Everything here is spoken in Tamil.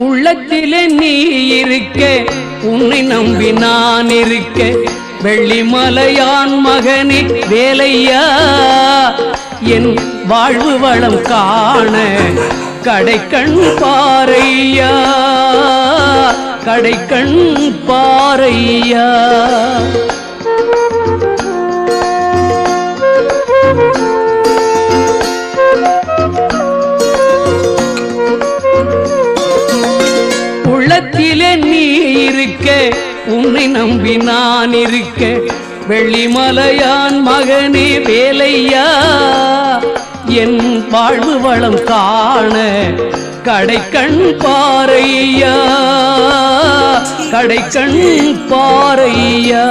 உள்ளத்திலே நீ இருக்க, உன்னை நம்பி நான் இருக்க, வெள்ளிமலையான் மகனே வேலையா, என் வாழ்வு வளம் காண கடைக்கண் பாரையா, கடைக்கண் பாரையா. உள்ளத்திலே நீ இருக்க, உன்னை நம்பி நான் இருக்க, வெள்ளிமலையான் மகனே வேலையா, என் வாழ்வு வளம் காண கடைக்கண் பாரையா, கடைக்கண் பாரையா.